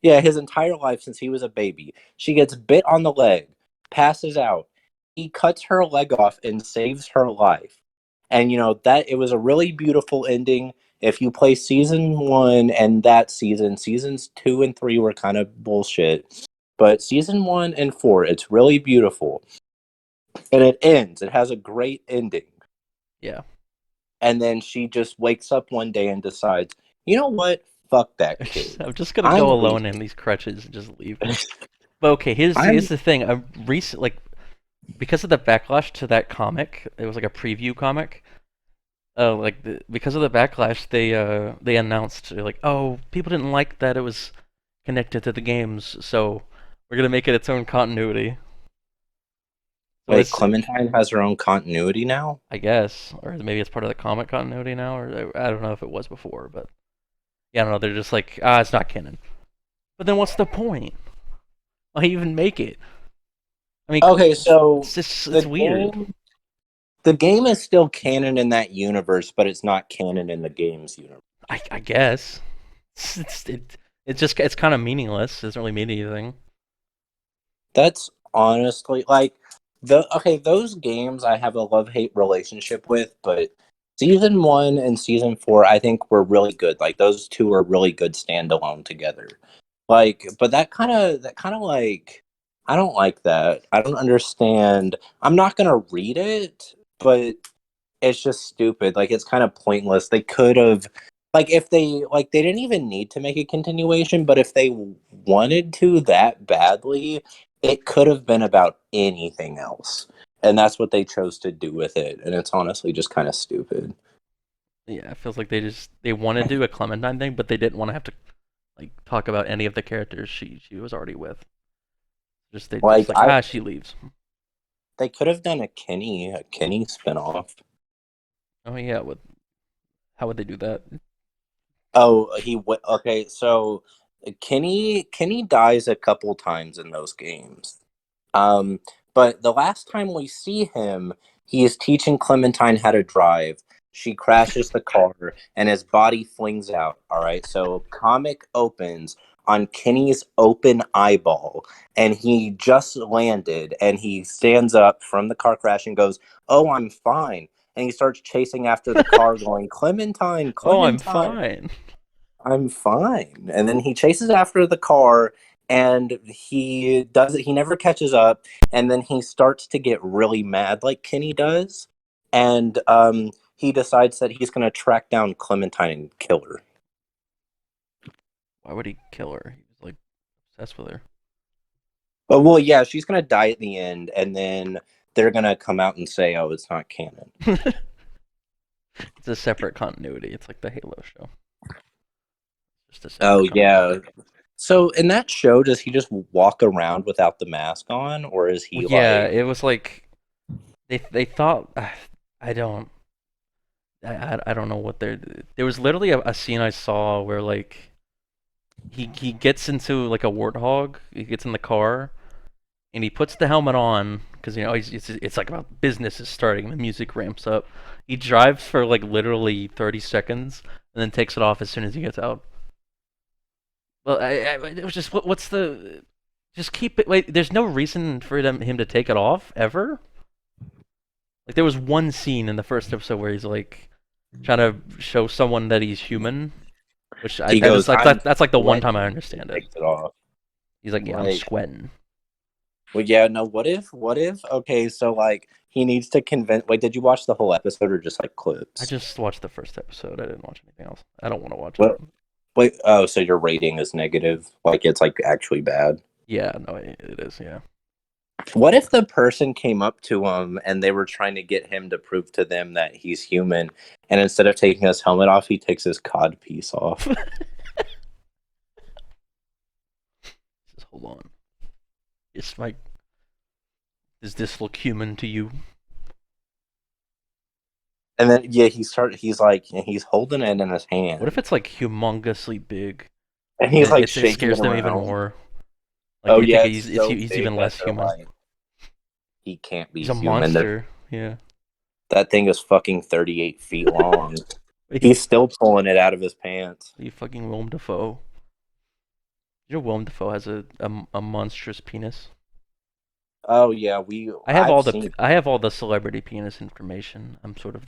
yeah, his entire life since he was a baby. She gets bit on the leg, passes out. He cuts her leg off and saves her life. And that it was a really beautiful ending. If you play season 1 and that seasons 2 and 3 were kind of bullshit. But season 1 and 4, it's really beautiful. And it ends. It has a great ending. Yeah, And then she just wakes up one day and decides, you know what? Fuck that kid. I'm just gonna I'm go leaving. alone in these crutches and just leave. But okay, here's I'm the thing. I recent like because of the backlash to that comic, it was like a preview comic. Because of the backlash, they announced like, oh, people didn't like that it was connected to the games, so we're gonna make it its own continuity. So Wait, it's, Clementine has her own continuity now? I guess, or maybe it's part of the comic continuity now, or I don't know if it was before, but yeah, I don't know. They're just like, it's not canon. But then what's the point? Why even make it? I mean, Okay, so it's just the it's weird. game the game is still canon in that universe, but it's not canon in the game's universe. I guess it's kind of meaningless. It doesn't really mean anything. That's honestly like those games I have a love-hate relationship with, but season 1 and season 4 I think were really good. Like those two are really good standalone together. Like, but that kind of like I don't like that. I don't understand. I'm not going to read it, but it's just stupid. Like it's kind of pointless. They could have like if they didn't even need to make a continuation, but if they wanted to that badly, it could have been about anything else. And that's what they chose to do with it, and it's honestly just kind of stupid. Yeah, it feels like they wanted to do a Clementine thing, but they didn't want to have to like talk about any of the characters she was already with. They just Like like, I she leaves. they could have done a Kenny spinoff. Oh yeah, how would they do that? Oh, okay, so Kenny dies a couple times in those games. Um, but the last time we see him, he is teaching Clementine how to drive. She crashes the car and his body flings out. All right. So comic opens on Kenny's open eyeball and he just landed and he stands up from the car crash and goes, "Oh, I'm fine." And he starts chasing after the car going, "Clementine, Oh, I'm Clementine." fine. I'm fine. And then he chases after the car and he does it. He never catches up. And then he starts to get really mad like Kenny does. And he decides that he's going to track down Clementine and kill her. Why would he kill her? He was like obsessed with her. Oh, well, yeah, she's going to die at the end. And then they're going to come out and say, oh, it's not canon. It's a separate continuity. It's like the Halo show. Just a separate Oh, continuity. yeah. So in that show, does he just walk around without the mask on? Or is he Well, yeah, like... it was like they thought I don't I don't know what they're. There was literally a scene I saw where like he gets into like a warthog. He gets in the car and he puts the helmet on because it's like about business is starting. The music ramps up. He drives for like literally 30 seconds and then takes it off as soon as he gets out. Well, it was just what's the just keep it. Wait, there's no reason for him to take it off ever. Like there was one scene in the first episode where he's like trying to show someone that he's human, which He that is goes, like I'm that's like the one time I sweating. understand it. Takes it off. He's like, yeah, I'm Like, sweating. well, yeah, no, what if, okay, so, like, he needs to convince, wait, did you watch the whole episode or just, like, I clips? just watched the first episode. I didn't watch anything else. I don't want to watch it. What, wait, oh, so your rating is negative? Like, it's, like, actually bad? Yeah, no, it is. Yeah. What if the person came up to him and they were trying to get him to prove to them that he's human, and instead of taking his helmet off, he takes his cod piece off? Just hold on. It's like, does this look human to you? And then, yeah, he's like, he's holding it in his hand. What if it's like humongously big? And he's, like, It shaking scares it them even around. more. Like Oh, you think yeah, it's so he's big even that less they're human. like, he can't be He's a human. monster. Yeah. That thing is fucking 38 feet long. He's still pulling it out of his pants. You fucking Willem Dafoe. You know Willem Dafoe has a monstrous penis. Oh yeah, I have I've all the celebrity penis information. I'm sort of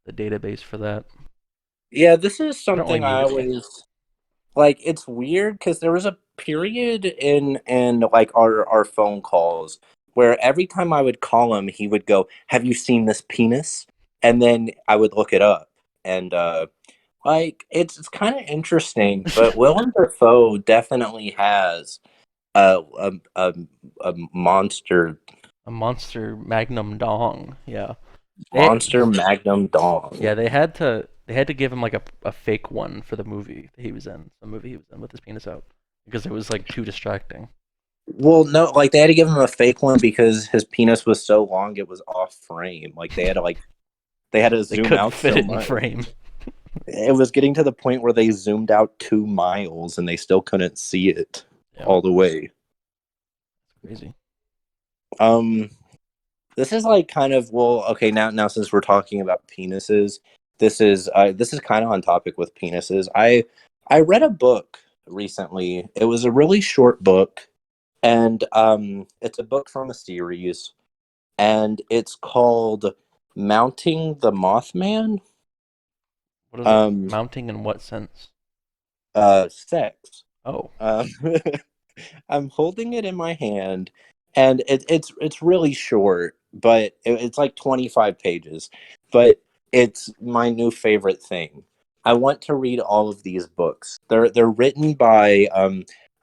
the database for that. Yeah, this is I don't really something I need it. always like. It's weird because there was a period in like our phone calls where every time I would call him, he would go, "Have you seen this penis?" And then I would look it up, and like it's kind of interesting. But Willem Dafoe definitely has a a a, a monster A monster magnum dong. Yeah. monster magnum dong. Yeah, they had to give him like a fake one for the movie that he was in. The movie he was in with his penis out. Because it was like too distracting. Well, no, like they had to give him a fake one because his penis was so long it was off frame. Like they had to They zoom couldn't out fit so it in much. frame. It was getting to the point where they zoomed out 2 miles and they still couldn't see it all the way. Crazy. This is like kind of okay, now since we're talking about penises, this is kind of on topic with penises. I read a book recently. It was a really short book, and it's a book from a series, and it's called Mounting the Mothman. What is it? Mounting in what sense? Sex. Oh. I'm holding it in my hand, and it's really short, but it's like 25 pages. But it's my new favorite thing. I want to read all of these books. They're written by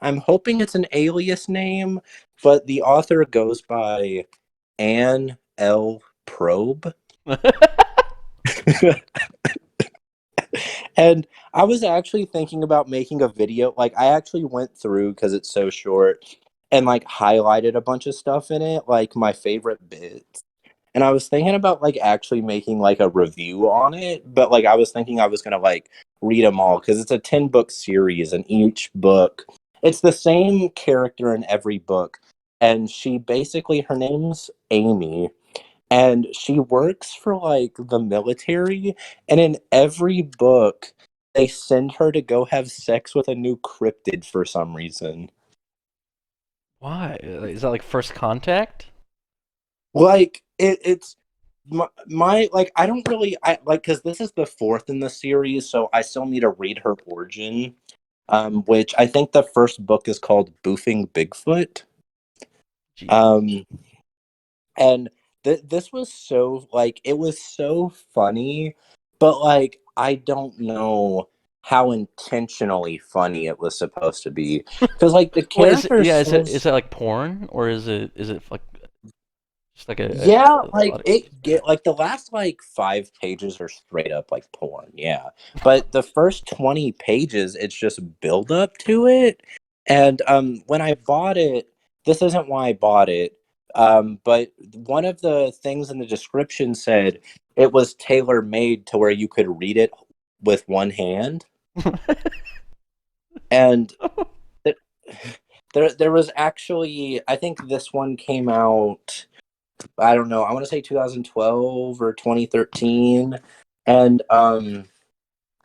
I'm hoping it's an alias name, but the author goes by Anne L. Probe. And I was actually thinking about making a video. Like, I actually went through because it's so short and like highlighted a bunch of stuff in it, like my favorite bits. and I was thinking about like actually making like a review on it, but like I was thinking I was gonna like read them all because it's a 10-book series, and each book it's the same character in every book, and she basically her name's Amy, and she works for like the military, and in every book they send her to go have sex with a new cryptid for some reason. Why? Is that like First Contact? Like it's my like I don't really I like because this is the fourth in the series, so I still need to read her origin. Which I think the first book is called Boofing Bigfoot. Jeez. Um, and this was so like it was so funny, but like I don't know how intentionally funny it was supposed to be because like the Well, character is says it like porn or is it like just like yeah, a like lot it get like the last like 5 pages are straight up like porn, yeah. But the first 20 pages, it's just build up to it. And when I bought it, this isn't why I bought it. But one of the things in the description said it was tailor made to where you could read it with one hand. And th- there was actually I think this one came out I don't know. I want to say 2012 or 2013, and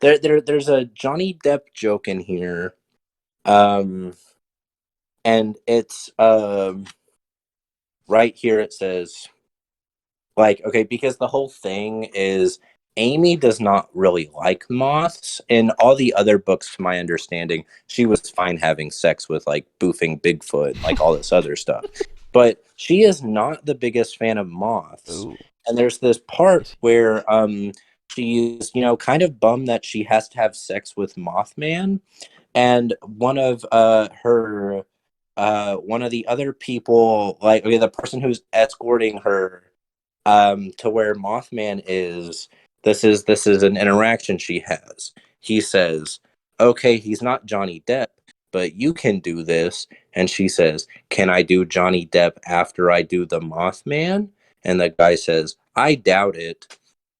there's a Johnny Depp joke in here, um, and it's right here. It says like okay because the whole thing is Amy does not really like moths. In all the other books, to my understanding, she was fine having sex with like boofing Bigfoot and like all this other stuff, but she is not the biggest fan of moths. Ooh, And there's this I part see. where she's kind of bummed that she has to have sex with Mothman, and one of the other people, like okay, the person who's escorting her to where Mothman is. This is an interaction she has. He says, "Okay, he's not Johnny Depp, but you can do this." And she says, "Can I do Johnny Depp after I do the Mothman?" And the guy says, "I doubt it."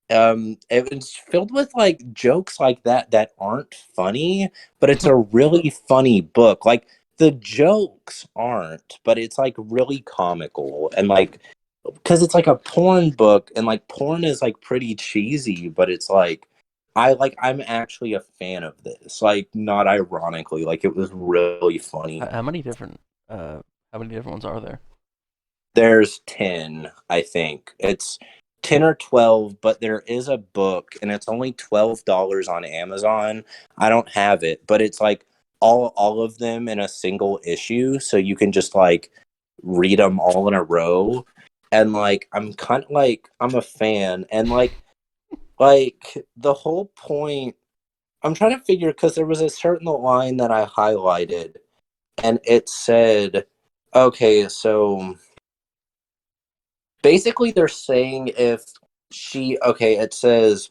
It's filled with like jokes like that aren't funny, but it's a really funny book. Like the jokes aren't, but it's like really comical and like because it's like a porn book and like porn is like pretty cheesy, but it's like I'm actually a fan of this, like not ironically, like it was really funny. How many different ones are there? There's 10, I think. It's 10 or 12, but there is a book and it's only $12 on Amazon. I don't have it, but it's like all of them in a single issue, so you can just like read them all in a row. And like I'm kind of like I'm a fan and like the whole point I'm trying to figure because there was a certain line that I highlighted and it said okay, so basically they're saying if it says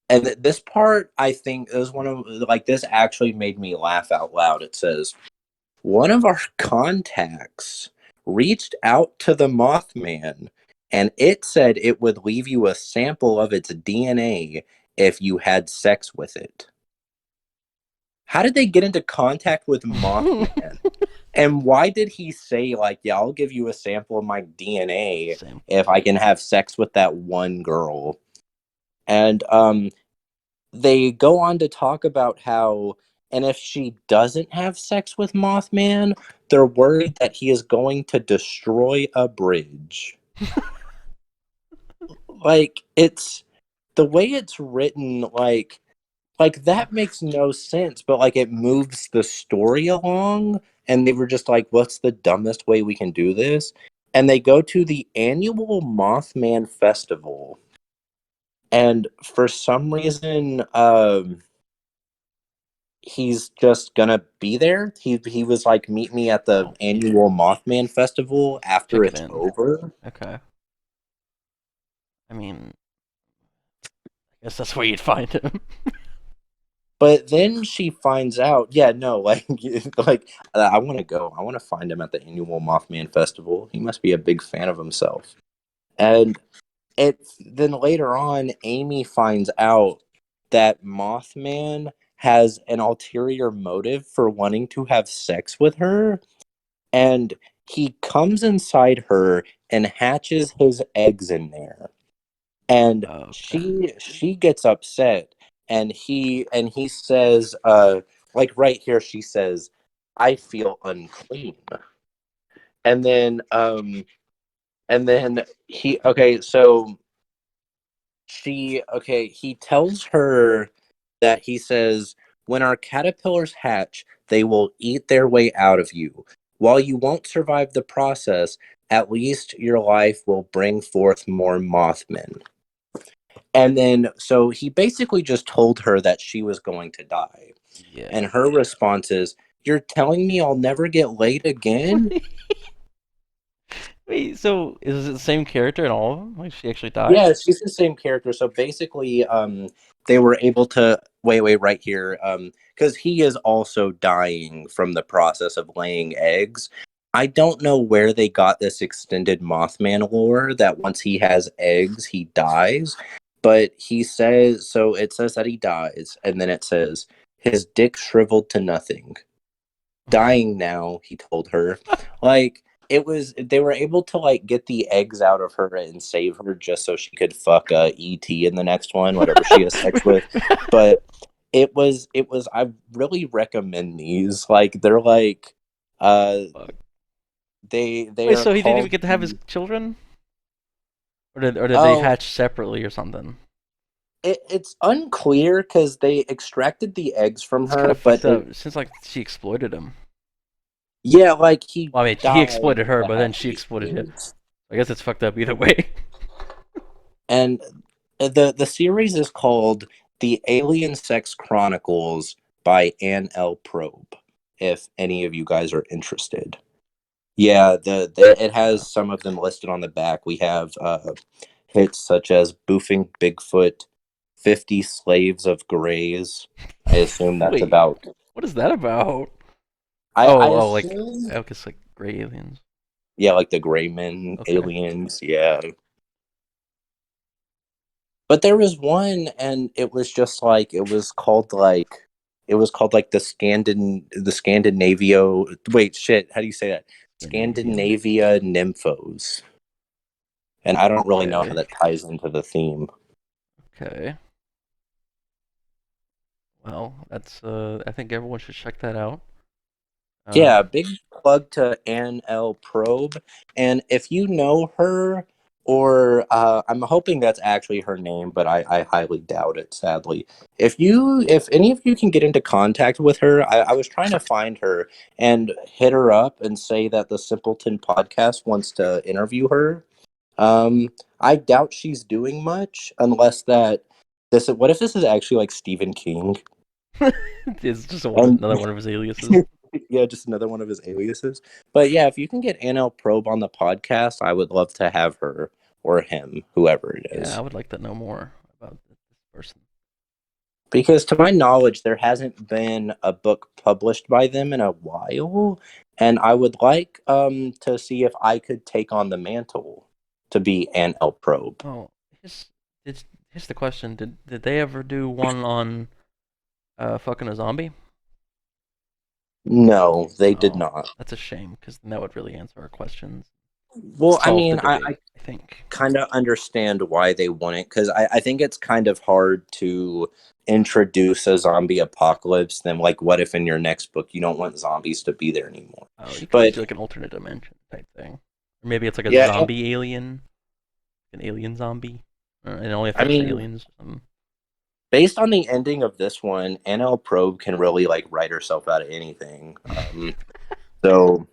and this part I think is one of like this actually made me laugh out loud. It says one of our contacts reached out to the Mothman and it said it would leave you a sample of its DNA if you had sex with it. How did they get into contact with Mothman? And why did he say, like, yeah, I'll give you a sample of my DNA Same. if I can have sex with that one girl? And they go on to talk about how, and if she doesn't have sex with Mothman, they're worried that he is going to destroy a bridge. Like, it's the way it's written, like that makes no sense, but like it moves the story along. And they were just like, what's the dumbest way we can do this? And they go to the annual Mothman Festival. And for some reason, he's just gonna be there. He was like, meet me at the Oh, annual Mothman Festival after check it it's in. over. Okay. I mean, I guess that's where you'd find him. But then she finds out, yeah, no, like, like I want to go. I want to find him at the annual Mothman Festival. He must be a big fan of himself. And then later on, Amy finds out that Mothman has an ulterior motive for wanting to have sex with her, and he comes inside her and hatches his eggs in there. And Okay. she gets upset, and he says, like right here, she says, "I feel unclean." And then he okay, so he tells her that he says, "When our caterpillars hatch, they will eat their way out of you. While you won't survive the process, at least your life will bring forth more Mothmen." And then, so he basically just told her that she was going to die. Yeah. And her response is, "You're telling me I'll never get laid again?" Wait, so is it the same character in all of them? Like she actually dies? Yeah, she's the same character. So basically, they were able to wait right here, because he is also dying from the process of laying eggs. I don't know where they got this extended Mothman lore that once he has eggs, he dies. But he says, so it says that he dies, and then it says his dick shriveled to nothing. Dying now, he told her. Like, they were able to like get the eggs out of her and save her just so she could fuck ET in the next one, whatever she has sex with. But it was I really recommend these. Like, they're like Fuck. they Wait, are so he didn't even called get to have his children? Or did they oh, hatch separately or something? it's unclear because they extracted the eggs from It's kind her, of but fucked up. Since like she exploited him. yeah, like he Well, I mean, he died exploited her, to but then have she these exploited him. kids. I guess it's fucked up either way. And the series is called The Alien Sex Chronicles by Ann L. Probe, if any of you guys are interested. Yeah, it has Yeah. some of them listed on the back. We have hits such as Boofing Bigfoot, 50 Slaves of Grays. I assume that's Wait, about. what is that about? I Oh, like assume. I guess like gray aliens. Yeah, like the Gray Men, Okay. aliens. Yeah. But there was one, and it was just like it was called like the Scandinavio. Wait, shit. How do you say that? Scandinavian. Scandinavia nymphos. And I don't really know how Okay. that ties into the theme. Okay. Well, that's I think everyone should check that out. Yeah, Um, big plug to Ann L. Probe. And if you know her, or I'm hoping that's actually her name, but I highly doubt it, sadly. If any of you can get into contact with her, I was trying to find her and hit her up and say that the Simpleton podcast wants to interview her. I doubt she's doing much unless that what if this is actually like Stephen King? it's just And another one of his aliases. yeah, just another one of his aliases. But yeah, if you can get NL Probe on the podcast, I would love to have her or him, whoever it Yeah, I is. would like to know more about this person. Because to my knowledge, there hasn't been a book published by them in a while, and I would like to see if I could take on the mantle to be NL Probe. Oh, here's here's the question: Did they ever do one on fucking a zombie? No, they did Oh, not. that's a shame because then that would really answer our questions, Well, I solve the mean, debate. I think. kind of understand why they want it because I think it's kind of hard to introduce a zombie apocalypse. Then, like, what if in your next book you don't want zombies to be there anymore? Oh, you could just But do like an alternate dimension type thing, or maybe it's like a yeah, zombie alien, an alien zombie, and it only I affects mean, aliens. Or something. based on the ending of this one, NL Probe can really like write herself out of anything. So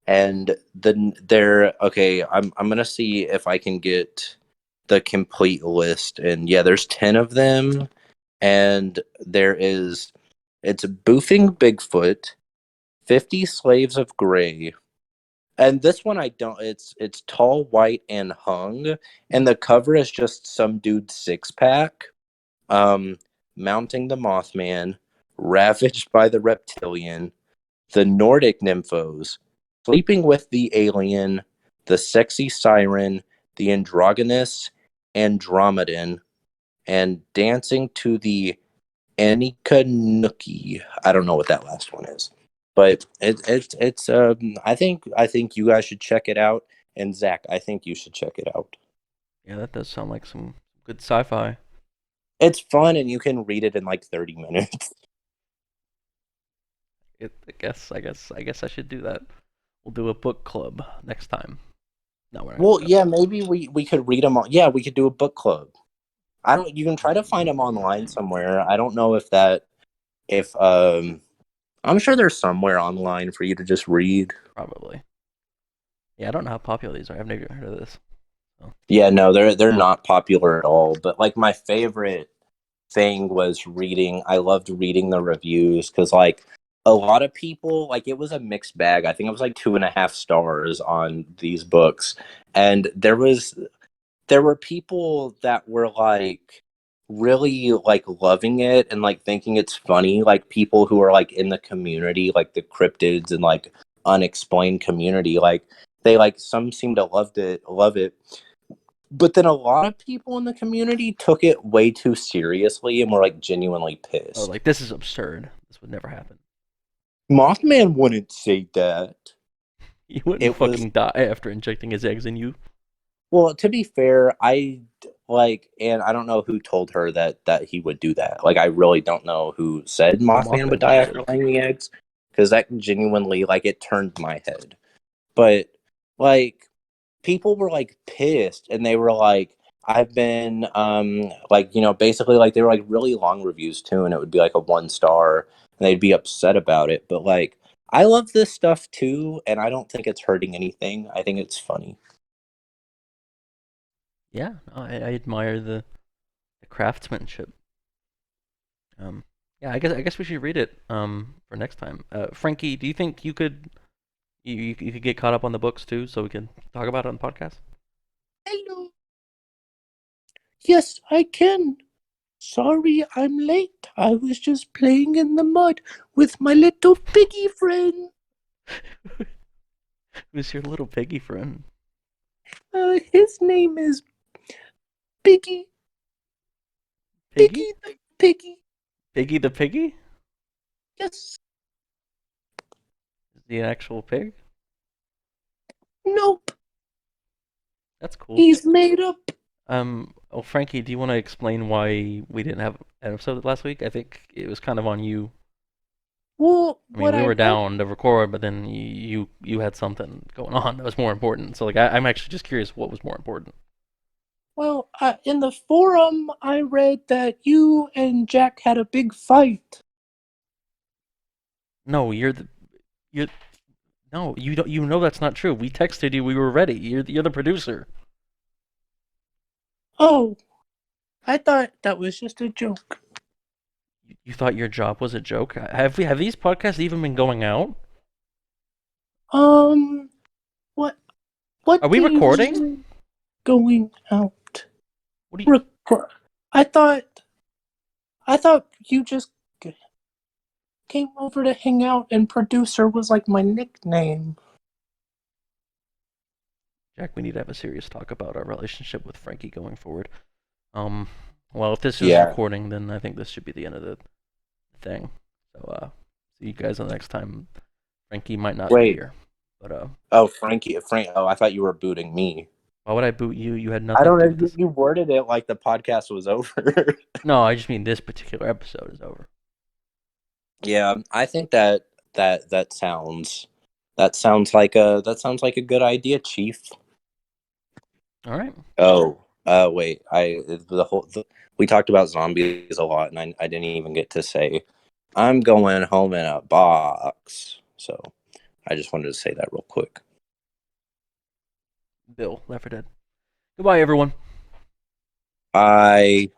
and then there, okay, I'm gonna see if I can get the complete list, and yeah, there's 10 of them, and it's Boofing Bigfoot, 50 Slaves of Gray. And this one I don't it's tall, white, and hung. And the cover is just some dude's six pack. Um Mounting the Mothman, ravaged by the reptilian, the Nordic nymphos, sleeping with the alien, the sexy siren, the androgynous, Andromedon, and Dancing to the Anikanookie. I don't know what that last one is, but it's I think you guys should check it out. And Zach, I think you should check it out. Yeah, that does sound like some good sci-fi. It's fun, and you can read it in like 30 minutes. I guess I should do that. We'll do a book club next time. No, we're not Well, gonna yeah, maybe we could read them all. Yeah, we could do a book club. I don't. You can try to find them online somewhere. I don't know if I'm sure there's somewhere online for you to just read. probably. Yeah, I don't know how popular these are. I've never heard of this. So. Yeah, no, they're not popular at all. But like my favorite thing was reading. I loved reading the reviews because like a lot of people like it was a mixed bag. I think it was like 2.5 stars on these books, and there were people that were like really like loving it and like thinking it's funny, like people who are like in the community, like the cryptids and like unexplained community, like they like some seem to love it, but then a lot of people in the community took it way too seriously and were like genuinely Oh, pissed. like this is absurd. This would never happen. Mothman wouldn't say that. He wouldn't It was, fucking die after injecting his eggs in you. well, to be fair, I like, and I don't know who told her that he would do that. Like, I really don't know who said Oh, Mothman would Mothman die just after did. laying the eggs, because that genuinely, like, it turned my head. But like, people were like pissed, and they were like, I've been, like, basically, like, they were like really long reviews too, and it would be like a 1 star, and they'd be upset about it. But like, I love this stuff too, and I don't think it's hurting anything. I think it's funny. Yeah, no, I admire the craftsmanship. Um, yeah, I guess we should read it for next time. Frankie, do you think you could get caught up on the books too, so we can talk about it on the podcast? Hello. Yes, I can. Sorry, I'm late. I was just playing in the mud with my little piggy friend. Who's your little piggy friend? His name is Piggy. Piggy? Piggy the piggy. Piggy the piggy? Yes. Is he an actual pig? Nope. That's cool. He's made up. Oh, Frankie, do you want to explain why we didn't have an episode last week? I think it was kind of on you. Well, I mean, what we I were read. down to record, but then you had something going on that was more important. So like, I'm actually just curious what was more important. Well, in the forum, I read that you and Jack had a big fight. No, you're no, you don't. You know that's not true. We texted you. We were ready. You're the producer. Oh, I thought that was just a joke. You thought your job was a joke. Have these podcasts even been going out? Um, what Are what we do you recording? mean going out? What do you? Record. I thought you just came over to hang out, and producer was like my nickname. Jack, we need to have a serious talk about our relationship with Frankie going forward. Um, well, if this is Yeah. recording, then I think this should be the end of the thing. So, see you guys the next time. Frankie might not be Wait. here, but Oh, Frankie. Oh, I thought you were booting me. why would I boot you? You had I nothing don't to do with know. this. You worded it like the podcast was over. No, I just mean this particular episode is over. Yeah, I think that sounds like a good idea, Chief. All right. Oh, wait. We talked about zombies a lot, and I didn't even get to say I'm going home in a box. So I just wanted to say that real quick. Bill, Left 4 Dead. Goodbye, everyone. Bye.